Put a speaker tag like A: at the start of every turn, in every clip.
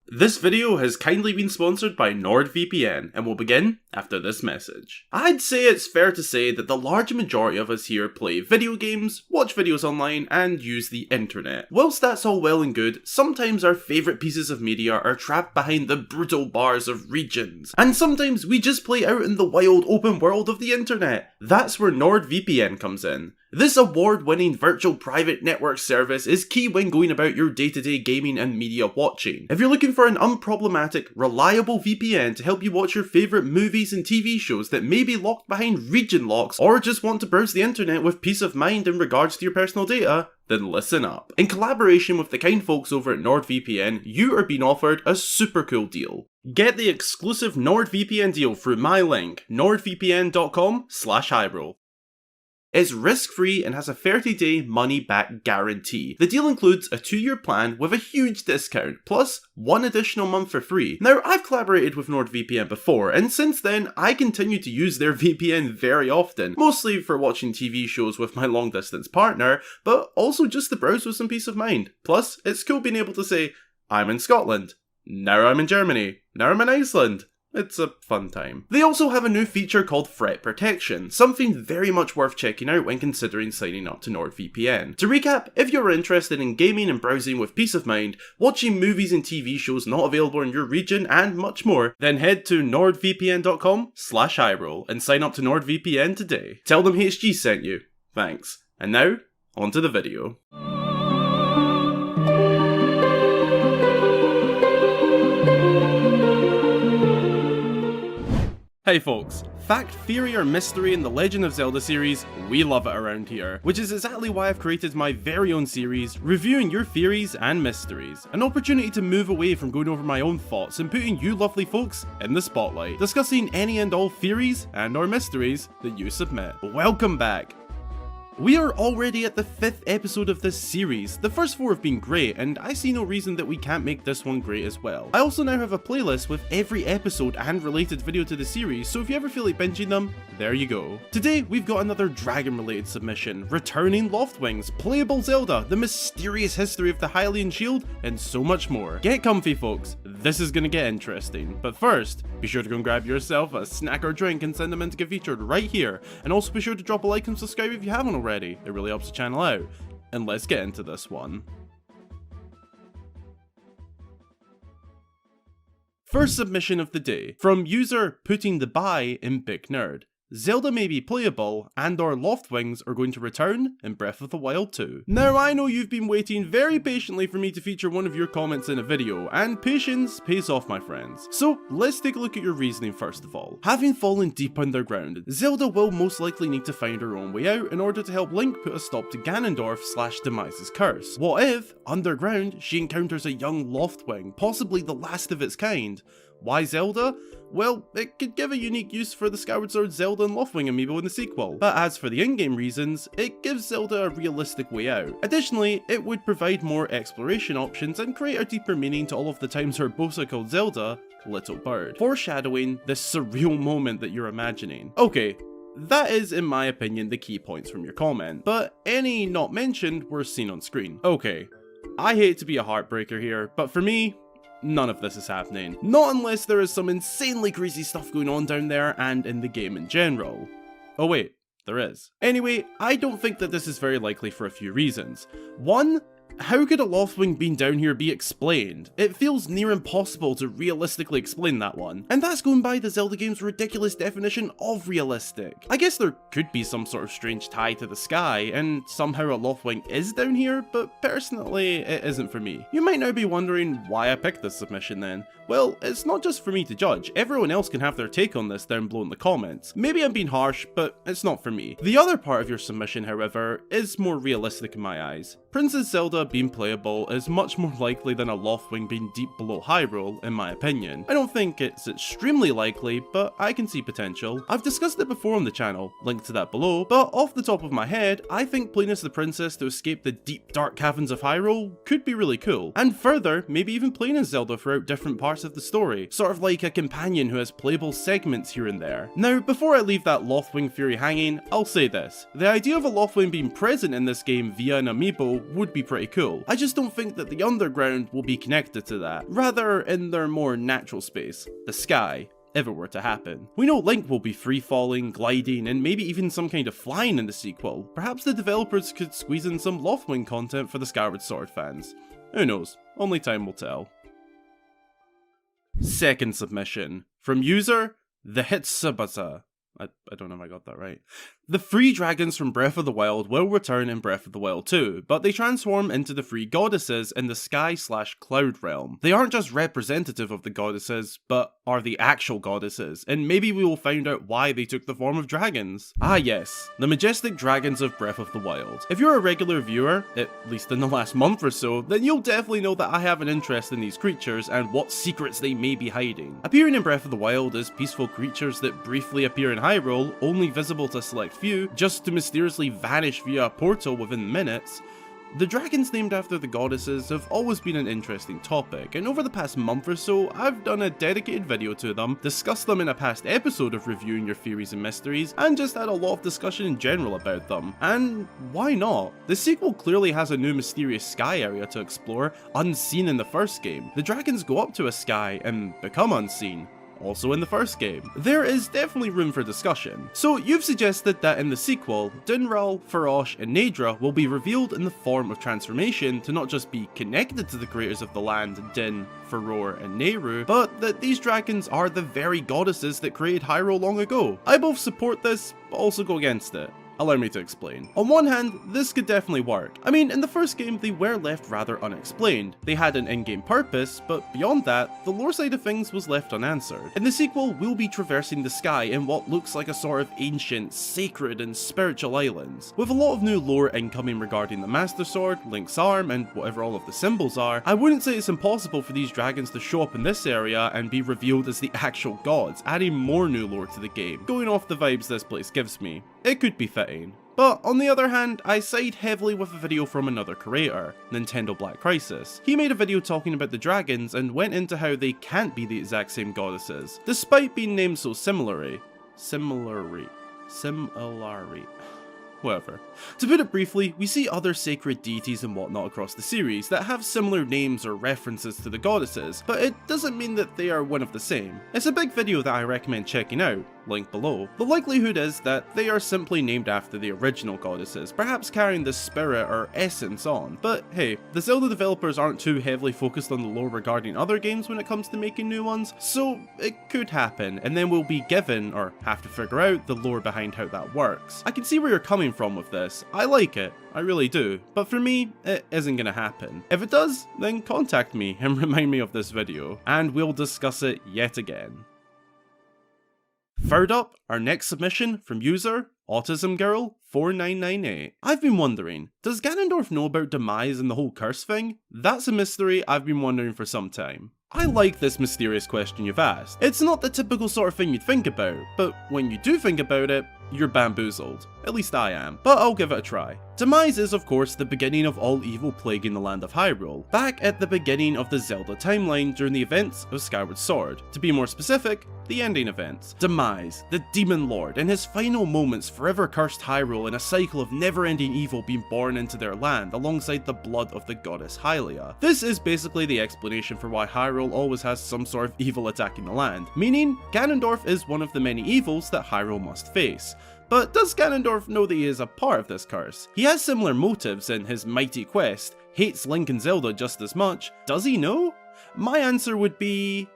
A: This video has kindly been sponsored by NordVPN and will begin after this message. I'd say it's fair to say that the large majority of us here play video games, watch videos online, and use the internet. Whilst that's all well and good, sometimes our favourite pieces of media are trapped behind the brutal bars of regions. And sometimes we just play out in the wild open world of the internet. That's where NordVPN comes in. This award-winning virtual private network service is key when going about your day-to-day gaming and media watching. If you're looking for an unproblematic, reliable VPN to help you watch your favourite movies and TV shows that may be locked behind region locks, or just want to browse the internet with peace of mind in regards to your personal data, then listen up. In collaboration with the kind folks over at NordVPN, you are being offered a super cool deal. Get the exclusive NordVPN deal through my link, nordvpn.com/Hyrule. It's risk-free and has a 30-day money-back guarantee. The deal includes a 2-year plan with a huge discount, plus 1 additional month for free. Now, I've collaborated with NordVPN before, and since then, I continue to use their VPN very often, mostly for watching TV shows with my long-distance partner, but also just to browse with some peace of mind. Plus, it's cool being able to say, I'm in Scotland, now I'm in Germany, now I'm in Iceland. It's a fun time. They also have a new feature called Threat Protection, something very much worth checking out when considering signing up to NordVPN. To recap, if you're interested in gaming and browsing with peace of mind, watching movies and TV shows not available in your region, and much more, then head to nordvpn.com/Hyrule and sign up to NordVPN today. Tell them HG sent you. Thanks. And now, on to the video. Hey folks, fact, theory or mystery in the Legend of Zelda series, we love it around here, which is exactly why I've created my very own series, reviewing your theories and mysteries. An opportunity to move away from going over my own thoughts and putting you lovely folks in the spotlight, discussing any and all theories and or mysteries that you submit. Welcome back. We are already at the 5th episode of this series. The first 4 have been great, and I see no reason that we can't make this one great as well. I also now have a playlist with every episode and related video to the series, so if you ever feel like binging them, there you go. Today, we've got another dragon-related submission, returning Loftwings, playable Zelda, the mysterious history of the Hylian shield, and so much more. Get comfy folks, this is gonna get interesting. But first, be sure to go and grab yourself a snack or drink and send them in to get featured right here, and also be sure to drop a like and subscribe if you haven't already. It really helps the channel out. And let's get into this one. First submission of the day, from user Putting the Buy in Big Nerd. Zelda may be playable, and or Loftwings are going to return in Breath of the Wild 2. Now I know you've been waiting very patiently for me to feature one of your comments in a video, and patience pays off my friends. So let's take a look at your reasoning first of all. Having fallen deep underground, Zelda will most likely need to find her own way out in order to help Link put a stop to Ganondorf/Demise's curse. What if, underground, she encounters a young Loftwing, possibly the last of its kind? Why Zelda? Well, it could give a unique use for the Skyward Sword Zelda and Loftwing amiibo in the sequel, but as for the in-game reasons, it gives Zelda a realistic way out. Additionally, it would provide more exploration options and create a deeper meaning to all of the times her Bosa called Zelda Little Bird, foreshadowing this surreal moment that you're imagining. Okay, that is, in my opinion, the key points from your comment, but any not mentioned were seen on screen. Okay, I hate to be a heartbreaker here, but for me, none of this is happening. Not unless there is some insanely crazy stuff going on down there and in the game in general. Oh wait, there is. Anyway, I don't think that this is very likely for a few reasons. One, how could a Loftwing being down here be explained? It feels near impossible to realistically explain that one. And that's going by the Zelda game's ridiculous definition of realistic. I guess there could be some sort of strange tie to the sky, and somehow a Loftwing is down here, but personally, it isn't for me. You might now be wondering why I picked this submission then. Well, it's not just for me to judge, everyone else can have their take on this down below in the comments. Maybe I'm being harsh, but it's not for me. The other part of your submission, however, is more realistic in my eyes. Princess Zelda being playable is much more likely than a Loftwing being deep below Hyrule, in my opinion. I don't think it's extremely likely, but I can see potential. I've discussed it before on the channel, link to that below, but off the top of my head, I think playing as the princess to escape the deep dark caverns of Hyrule could be really cool. And further, maybe even playing as Zelda throughout different parts of the story, sort of like a companion who has playable segments here and there. Now, before I leave that Loftwing theory hanging, I'll say this. The idea of a Loftwing being present in this game via an amiibo would be pretty cool. I just don't think that the underground will be connected to that, rather in their more natural space, the sky, if it were to happen. We know Link will be free-falling, gliding, and maybe even some kind of flying in the sequel. Perhaps the developers could squeeze in some Loftwing content for the Skyward Sword fans. Who knows? Only time will tell. Second submission, from user The Hitsubasa. I don't know if I got that right. The free dragons from Breath of the Wild will return in Breath of the Wild 2, but they transform into the free goddesses in the sky/cloud realm. They aren't just representative of the goddesses, but are the actual goddesses, and maybe we will find out why they took the form of dragons. Ah yes, the majestic dragons of Breath of the Wild. If you're a regular viewer, at least in the last month or so, then you'll definitely know that I have an interest in these creatures and what secrets they may be hiding. Appearing in Breath of the Wild as peaceful creatures that briefly appear in Hyrule, only visible to a select few, just to mysteriously vanish via a portal within minutes, the dragons named after the goddesses have always been an interesting topic, and over the past month or so, I've done a dedicated video to them, discussed them in a past episode of reviewing your theories and mysteries, and just had a lot of discussion in general about them. And why not? The sequel clearly has a new mysterious sky area to explore, unseen in the first game. The dragons go up to a sky and become unseen. Also in the first game. There is definitely room for discussion. So you've suggested that in the sequel, Dinral, Farosh, and Naydra will be revealed in the form of transformation to not just be connected to the creators of the land, Din, Farore, and Nehru, but that these dragons are the very goddesses that created Hyrule long ago. I both support this, but also go against it. Allow me to explain. On one hand, this could definitely work. I mean, in the first game, they were left rather unexplained. They had an in-game purpose, but beyond that, the lore side of things was left unanswered. In the sequel, we'll be traversing the sky in what looks like a sort of ancient, sacred, and spiritual islands. With a lot of new lore incoming regarding the Master Sword, Link's arm, and whatever all of the symbols are, I wouldn't say it's impossible for these dragons to show up in this area and be revealed as the actual gods, adding more new lore to the game, going off the vibes this place gives me. It could be fitting. But on the other hand, I side heavily with a video from another creator, Nintendo Black Crisis. He made a video talking about the dragons and went into how they can't be the exact same goddesses, despite being named so similarly. Whatever. To put it briefly, we see other sacred deities and whatnot across the series that have similar names or references to the goddesses, but it doesn't mean that they are one of the same. It's a big video that I recommend checking out, link below. The likelihood is that they are simply named after the original goddesses, perhaps carrying the spirit or essence on. But hey, the Zelda developers aren't too heavily focused on the lore regarding other games when it comes to making new ones, so it could happen, and then we'll be given, or have to figure out, the lore behind how that works. I can see where you're coming from with this. I like it, I really do, but for me, it isn't gonna happen. If it does, then contact me and remind me of this video, and we'll discuss it yet again. Third up, our next submission from user AutismGirl4998. I've been wondering, does Ganondorf know about Demise and the whole curse thing? That's a mystery I've been wondering for some time. I like this mysterious question you've asked. It's not the typical sort of thing you'd think about, but when you do think about it, you're bamboozled. At least I am, but I'll give it a try. Demise is, of course, the beginning of all evil plaguing the land of Hyrule, back at the beginning of the Zelda timeline during the events of Skyward Sword. To be more specific, the ending events. Demise, the Demon Lord, in his final moments forever cursed Hyrule in a cycle of never-ending evil being born into their land alongside the blood of the goddess Hylia. This is basically the explanation for why Hyrule always has some sort of evil attacking the land, meaning Ganondorf is one of the many evils that Hyrule must face. But does Ganondorf know that he is a part of this curse? He has similar motives in his mighty quest, hates Link and Zelda just as much. Does he know? My answer would be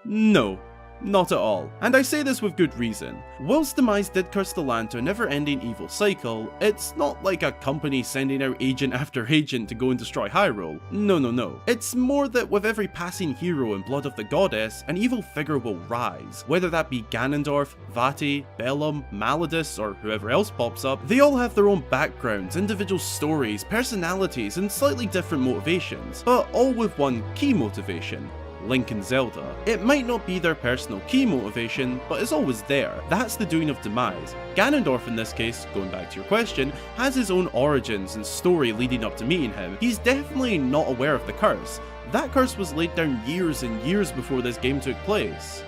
A: no. Not at all. And I say this with good reason. Whilst Demise did curse the land to a never-ending evil cycle, it's not like a company sending out agent after agent to go and destroy Hyrule. No. It's more that with every passing hero in Blood of the Goddess, an evil figure will rise. Whether that be Ganondorf, Vati, Bellum, Maladus, or whoever else pops up, they all have their own backgrounds, individual stories, personalities, and slightly different motivations, but all with one key motivation: Link and Zelda. It might not be their personal key motivation, but it's always there. That's the doing of Demise. Ganondorf in this case, going back to your question, has his own origins and story leading up to meeting him. He's definitely not aware of the curse. That curse was laid down years and years before this game took place.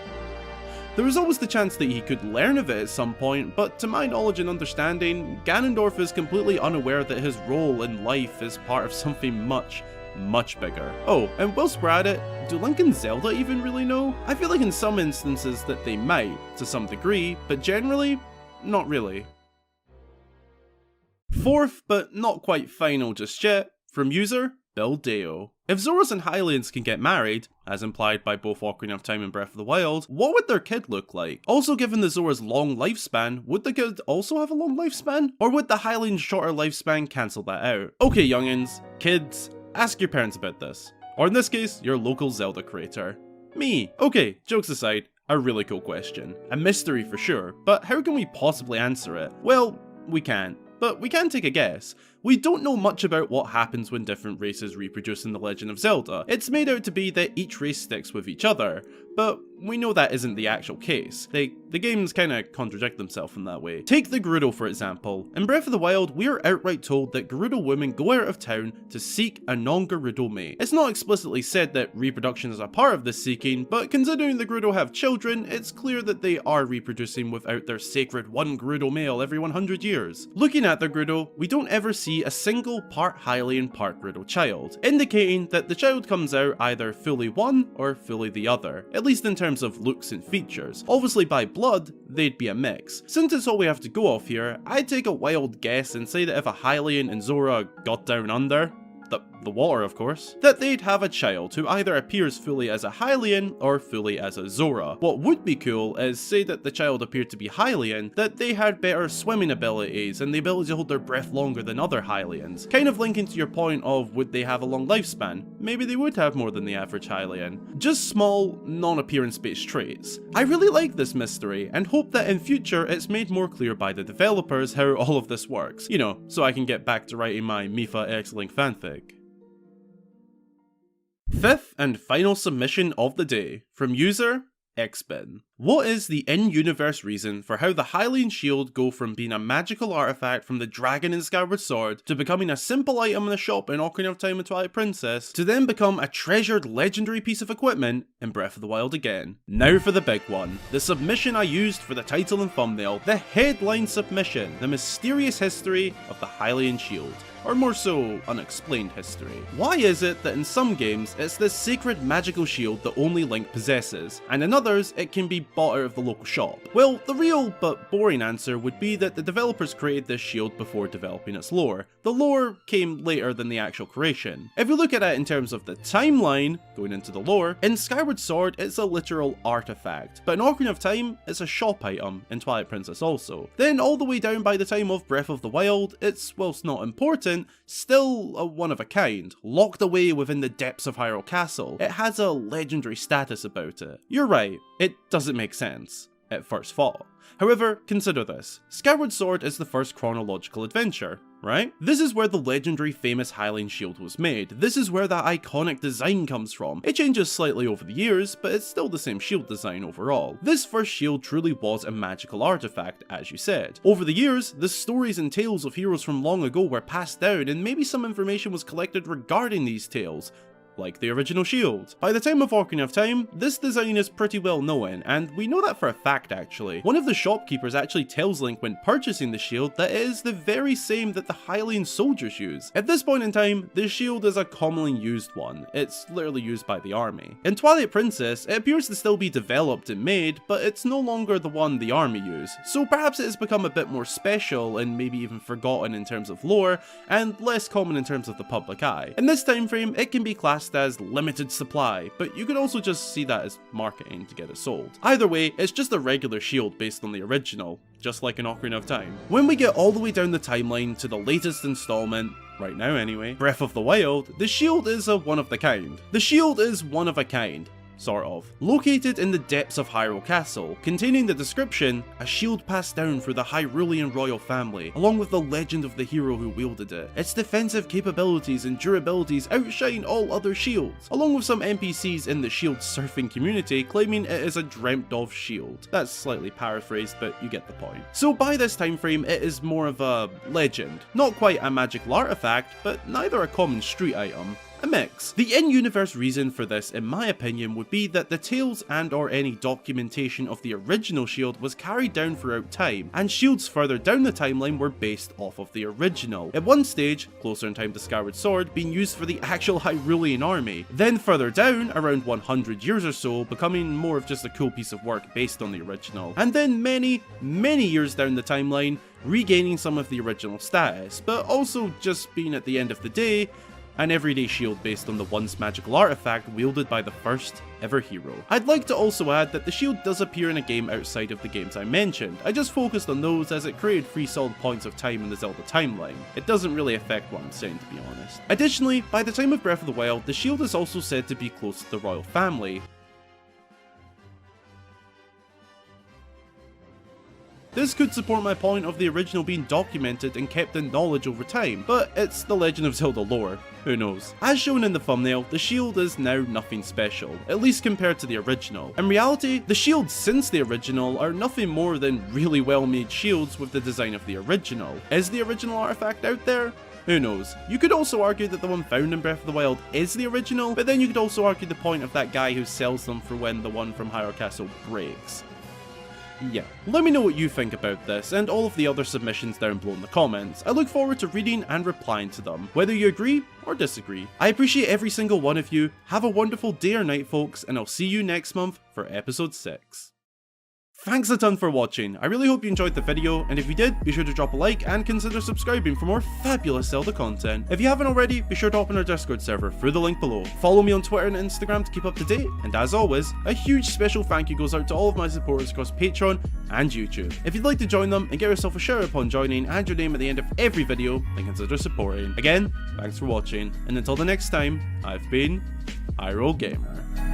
A: There was always the chance that he could learn of it at some point, but to my knowledge and understanding, Ganondorf is completely unaware that his role in life is part of something much bigger. Oh, and whilst we're at it, do Link and Zelda even really know? I feel like in some instances that they might, to some degree, but generally, not really. Fourth, but not quite final just yet, from user Bill Deo. If Zoras and Hylians can get married, as implied by both Ocarina of Time and Breath of the Wild, what would their kid look like? Also, given the Zora's long lifespan, would the kid also have a long lifespan? Or would the Hylian's shorter lifespan cancel that out? Okay youngins, kids, ask your parents about this. Or in this case, your local Zelda creator. Me. Okay, jokes aside, a really cool question. A mystery for sure, but how can we possibly answer it? Well, we can't. But we can take a guess. We don't know much about what happens when different races reproduce in The Legend of Zelda. It's made out to be that each race sticks with each other, but we know that isn't the actual case. The games kinda contradict themselves in that way. Take the Gerudo for example. In Breath of the Wild, we are outright told that Gerudo women go out of town to seek a non-Gerudo mate. It's not explicitly said that reproduction is a part of this seeking, but considering the Gerudo have children, it's clear that they are reproducing without their sacred one Gerudo male every 100 years. Looking at the Gerudo, we don't ever see a single part Hylian, part Gerudo child, indicating that the child comes out either fully one or fully the other, at least in terms of looks and features. Obviously by blood, they'd be a mix. Since it's all we have to go off here, I'd take a wild guess and say that if a Hylian and Zora got down under, the water of course, that they'd have a child who either appears fully as a Hylian or fully as a Zora. What would be cool is say that the child appeared to be Hylian, that they had better swimming abilities and the ability to hold their breath longer than other Hylians. Kind of linking to your point of would they have a long lifespan? Maybe they would have more than the average Hylian. Just small, non-appearance based traits. I really like this mystery and hope that in future it's made more clear by the developers how all of this works. You know, so I can get back to writing my Mipha X Link fanfic. Fifth and final submission of the day, from user Xbin. What is the in-universe reason for how the Hylian shield go from being a magical artifact from the dragon in Skyward Sword to becoming a simple item in a shop in Ocarina of Time and Twilight Princess to then become a treasured legendary piece of equipment in Breath of the Wild again? Now for the big one, the submission I used for the title and thumbnail, the headline submission, the mysterious history of the Hylian shield. Or more so, unexplained history. Why is it that in some games, it's this sacred magical shield that only Link possesses, and in others, it can be bought out of the local shop? Well, the real but boring answer would be that the developers created this shield before developing its lore. The lore came later than the actual creation. If you look at it in terms of the timeline, going into the lore, in Skyward Sword, it's a literal artifact, but in Ocarina of Time, it's a shop item, in Twilight Princess also. Then all the way down by the time of Breath of the Wild, it's, whilst not important, still a one of a kind, locked away within the depths of Hyrule Castle. It has a legendary status about it. You're right, it doesn't make sense at first thought. However, consider this. Skyward Sword is the first chronological adventure, right? This is where the legendary famous Hylian shield was made. This is where that iconic design comes from. It changes slightly over the years, but it's still the same shield design overall. This first shield truly was a magical artifact, as you said. Over the years, the stories and tales of heroes from long ago were passed down, and maybe some information was collected regarding these tales, like the original shield. By the time of Ocarina of Time, this design is pretty well known, and we know that for a fact actually. One of the shopkeepers actually tells Link when purchasing the shield that it is the very same that the Hylian soldiers use. At this point in time, the shield is a commonly used one. It's literally used by the army. In Twilight Princess, it appears to still be developed and made, but it's no longer the one the army use, so perhaps it has become a bit more special and maybe even forgotten in terms of lore, and less common in terms of the public eye. In this time frame, it can be classed as limited supply, but you could also just see that as marketing to get it sold. Either way, it's just a regular shield based on the original, just like in Ocarina of Time. When we get all the way down the timeline to the latest installment, right now anyway, Breath of the Wild, the shield is a one of the kind. The shield is one of a kind. Sort of. Located in the depths of Hyrule Castle, containing the description, a shield passed down through the Hyrulean royal family, along with the legend of the hero who wielded it. Its defensive capabilities and durabilities outshine all other shields, along with some NPCs in the shield surfing community claiming it is a dreamt of shield. That's slightly paraphrased, but you get the point. So by this time frame, it is more of a legend. Not quite a magical artifact, but neither a common street item. A mix. The in-universe reason for this, in my opinion, would be that the tales and or any documentation of the original shield was carried down throughout time, and shields further down the timeline were based off of the original. At one stage, closer in time to Skyward Sword, being used for the actual Hyrulean army. Then further down, around 100 years or so, becoming more of just a cool piece of work based on the original. And then many years down the timeline, regaining some of the original status, but also just being at the end of the day, an everyday shield based on the once magical artifact wielded by the first ever hero. I'd like to also add that the shield does appear in a game outside of the games I mentioned. I just focused on those as it created 3 solid points of time in the Zelda timeline. It doesn't really affect what I'm saying, to be honest. Additionally, by the time of Breath of the Wild, the shield is also said to be close to the royal family. This could support my point of the original being documented and kept in knowledge over time, but it's the Legend of Zelda lore. Who knows? As shown in the thumbnail, the shield is now nothing special, at least compared to the original. In reality, the shields since the original are nothing more than really well made shields with the design of the original. Is the original artifact out there? Who knows? You could also argue that the one found in Breath of the Wild is the original, but then you could also argue the point of that guy who sells them for when the one from Hyrule Castle breaks. Yeah, let me know what you think about this and all of the other submissions down below in the comments. I look forward to reading and replying to them, whether you agree or disagree. I appreciate every single one of you. Have a wonderful day or night, folks, and I'll see you next month for episode 6. Thanks a ton for watching. I really hope you enjoyed the video, and if you did, be sure to drop a like and consider subscribing for more fabulous Zelda content. If you haven't already, be sure to hop on our Discord server through the link below. Follow me on Twitter and Instagram to keep up to date, and as always, a huge special thank you goes out to all of my supporters across Patreon and YouTube. If you'd like to join them and get yourself a shout upon joining and your name at the end of every video, then consider supporting. Again, thanks for watching, and until the next time, I've been Hyrule Gamer.